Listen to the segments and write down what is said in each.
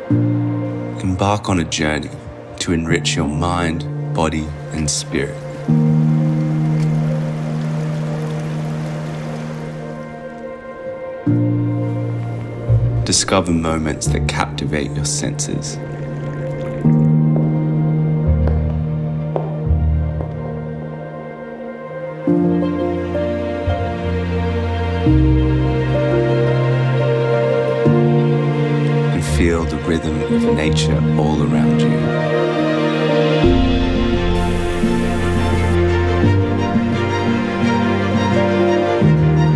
Embark on a journey to enrich your mind, body, and spirit. Discover moments that captivate your senses. And feel the rhythm of nature all around you.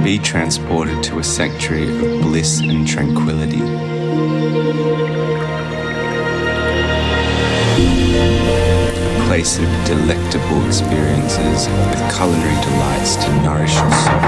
Be transported to a sanctuary of bliss and tranquility. A place of delectable experiences with culinary delights to nourish your soul.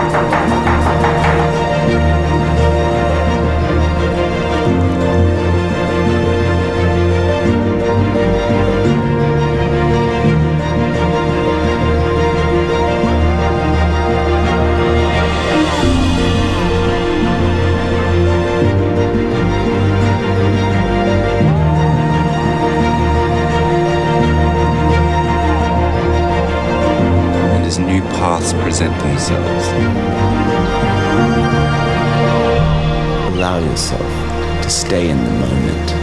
As new paths present themselves, allow yourself to stay in the moment.